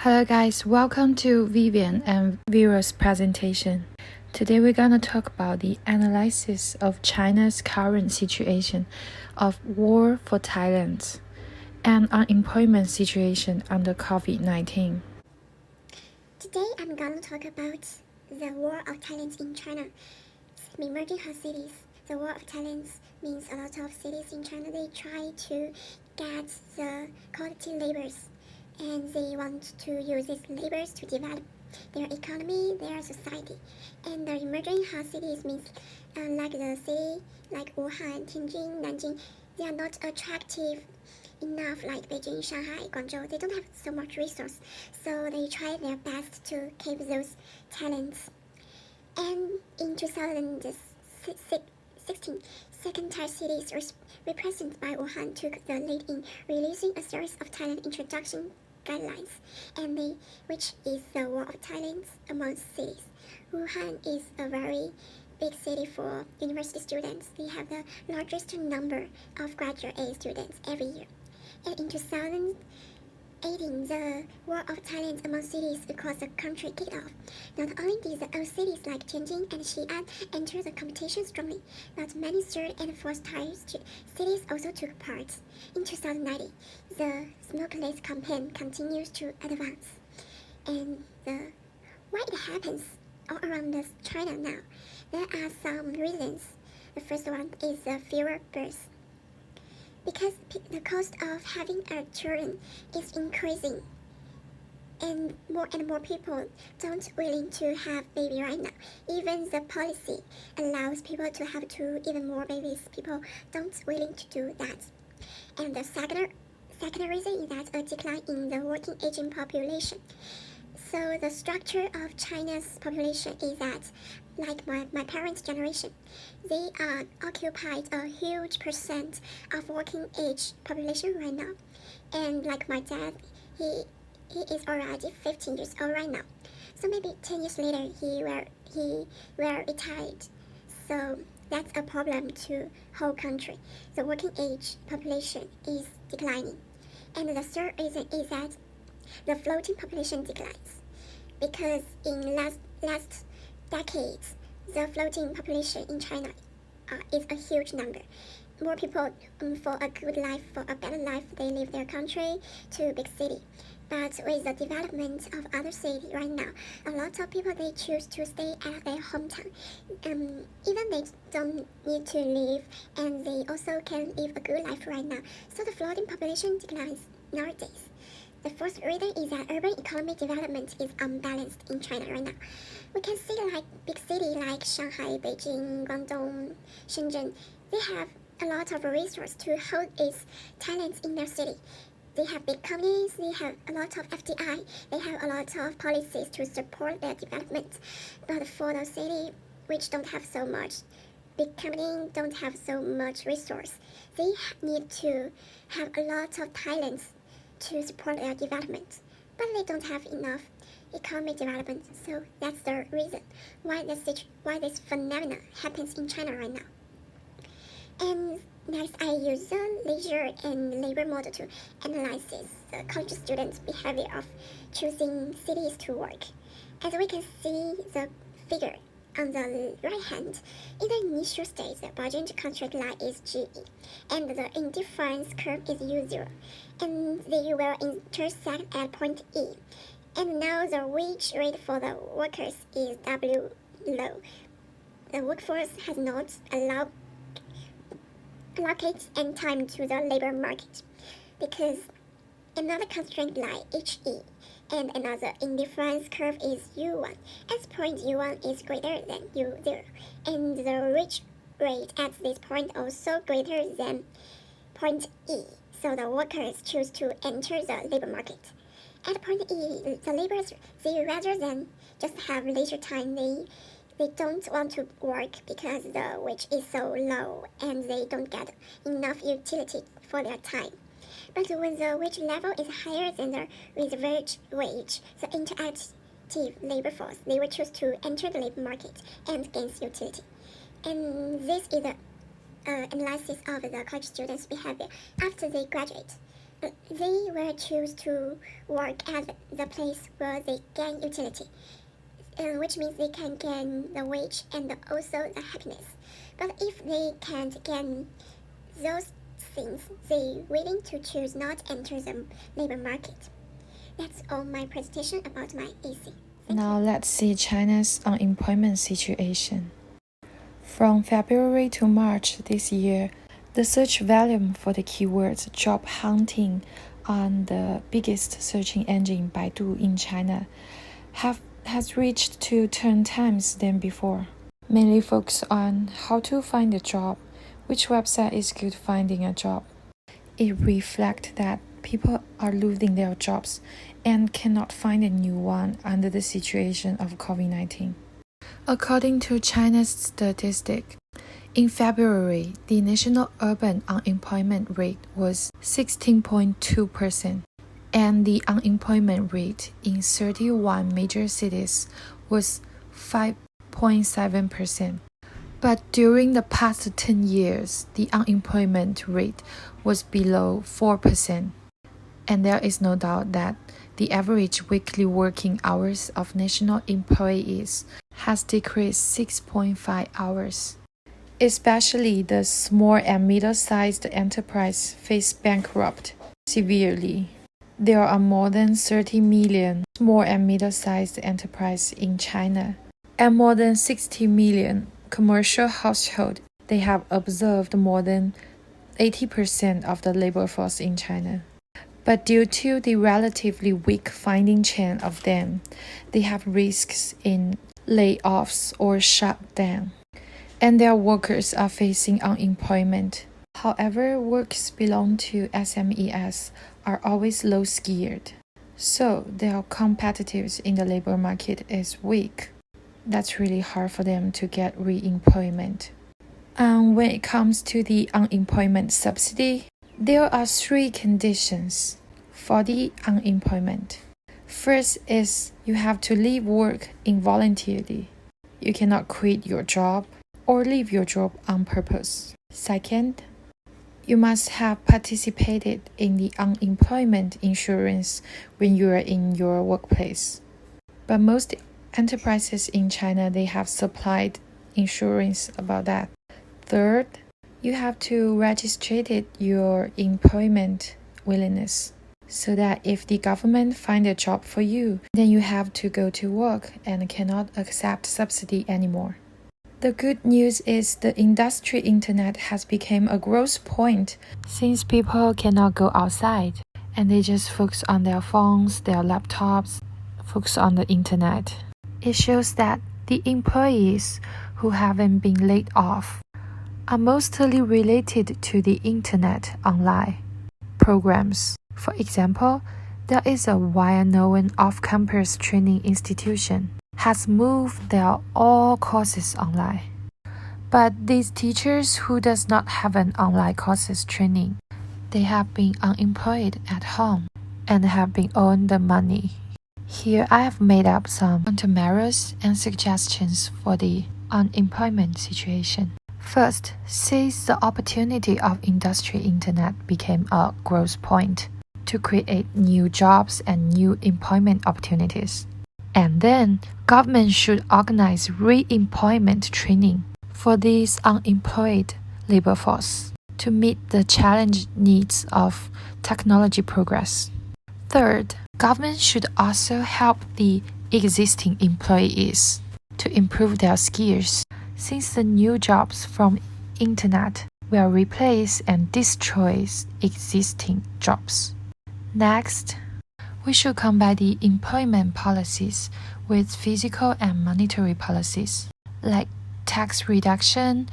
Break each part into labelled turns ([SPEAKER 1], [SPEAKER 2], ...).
[SPEAKER 1] Hello guys, welcome to Vivian and Vera's presentation. Today we're gonna talk about the analysis of China's current situation of war for talent and unemployment situation under COVID-19.
[SPEAKER 2] Today I'm gonna talk about the war of talents in China. Emerging hot cities. The war of talents means a lot of cities in China, they try to get the quality labors and they want to use these labors to develop their economy, their society. And the emerging hot cities means like the city like Wuhan, Tianjin, Nanjing, they are not attractive enough like Beijing, Shanghai, Guangzhou. They don't have so much resource, so they try their best to keep those talents. And in 2016, second-tier cities represented by Wuhan took the lead in releasing a series of talent introduction guidelines, which is the war of talents among cities. Wuhan is a very big city for university students. They have the largest number of graduate students every year. And in 2018, the war of talent among cities across the country kicked off. Not only did the old cities like Tianjin and Xi'an enter the competition strongly, but many third and fourth-tier cities also took part. In 2019, the smokeless campaign continues to advance. And why it happens all around China now? There are some reasons. The first one is the fewer births. Because the cost of having a children is increasing, and more people don't willing to have baby right now. Even the policy allows people to have even more babies. People don't willing to do that. And the second reason is that a decline in the working aging population. So the structure of China's population is that, like my parents' generation, they occupied a huge percent of working age population right now. And like my dad, he is already 15 years old right now. So maybe 10 years later he will retired. So that's a problem to whole country. The working age population is declining. And the third reason is that the floating population declines. Because in last decades, the floating population in China is a huge number. More people for a good life, for a better life, they leave their country to big city. But with the development of other cities right now, a lot of people, they choose to stay at their hometown. Even they don't need to leave, and they also can live a good life right now. So the floating population declines nowadays. The fourth reason is that urban economic development is unbalanced in China right now. We can see like big cities like Shanghai, Beijing, Guangdong, Shenzhen, they have a lot of resources to hold its talents in their city. They have big companies, they have a lot of FDI, they have a lot of policies to support their development. But for the city which don't have so much, big companies don't have so much resource, they need to have a lot of talents to support their development, but they don't have enough economic development. So that's the reason why this phenomenon happens in China right now. And next, I use the leisure and labor model to analyze the college students' behavior of choosing cities to work. As we can see the figure on the right hand, in the initial stage, the budget contract line is GE, and the indifference curve is U0, and they will intersect at point E. And now the wage rate for the workers is W low. The workforce has not allocated any time to the labor market, because another constraint line HE and another indifference curve is U1, as point U1 is greater than U0, and the wage rate at this point also greater than point E, so the workers choose to enter the labor market. At point E, the laborers, they rather than just have leisure time, they don't want to work because the wage is so low and they don't get enough utility for their time. But when the wage level is higher than the reserved wage, the interactive labor force, they will choose to enter the labor market and gain utility. And this is the analysis of the college students' behavior after they graduate. they will choose to work at the place where they gain utility, which means they can gain the wage and also the happiness. But if they can't gain those things, they're willing to choose not enter the labor market. That's all my presentation about my AC.
[SPEAKER 1] Now let's see China's unemployment situation. From February to March this year, the search volume for the keywords job hunting on the biggest searching engine Baidu in China has reached to 10 times than before. Mainly focus on how to find a job, which website is good finding a job. It reflects that people are losing their jobs and cannot find a new one under the situation of COVID-19. According to China's statistics, in February, the national urban unemployment rate was 16.2%, and the unemployment rate in 31 major cities was 5.7%. But during the past 10 years, the unemployment rate was below 4%. And there is no doubt that the average weekly working hours of national employees has decreased 6.5 hours. Especially the small and middle-sized enterprise face bankrupt severely. There are more than 30 million small and middle-sized enterprises in China, and more than 60 million commercial households. They have observed more than 80% of the labor force in China. But due to the relatively weak finding chain of them, they have risks in layoffs or shutdown, and their workers are facing unemployment. However, workers belong to SMEs are always low-skilled, so their competitiveness in the labor market is weak. That's really hard for them to get re-employment. And when it comes to the unemployment subsidy, there are 3 conditions for the unemployment. First is you have to leave work involuntarily. You cannot quit your job or leave your job on purpose. Second, you must have participated in the unemployment insurance when you are in your workplace. But most enterprises in China, they have supplied insurance about that. Third, you have to register your employment willingness, so that if the government find a job for you, then you have to go to work and cannot accept subsidy anymore. The good news is the industry internet has become a growth point since people cannot go outside and they just focus on their phones, their laptops, focus on the internet. It shows that the employees who haven't been laid off are mostly related to the internet online programs. For example, there is a well-known off-campus training institution has moved their all courses online. But these teachers who does not have an online courses training, they have been unemployed at home and have been owed the money. Here I have made up some countermeasures and suggestions for the unemployment situation. First, since the opportunity of industry internet became a growth point to create new jobs and new employment opportunities. And then, government should organize re-employment training for these unemployed labor force to meet the challenge needs of technology progress. Third, government should also help the existing employees to improve their skills, since the new jobs from internet will replace and destroy existing jobs. Next, we should combine the employment policies with physical and monetary policies, like tax reduction,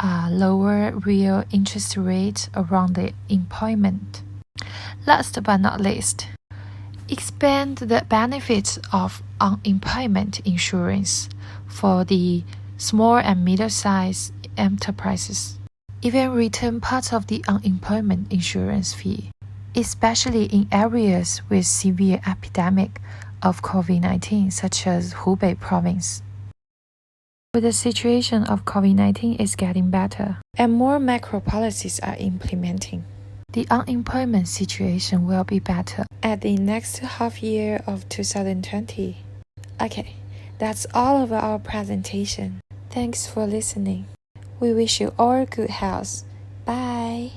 [SPEAKER 1] lower real interest rates around the employment. Last but not least, expand the benefits of unemployment insurance for the small and middle-sized enterprises. Even return part of the unemployment insurance fee, especially in areas with severe epidemic of COVID-19, such as Hubei province. But the situation of COVID-19 is getting better, and more macro policies are implementing. the unemployment situation will be better at the next half year of 2020. Okay, that's all of our presentation. Thanks for listening. We wish you all good health. Bye.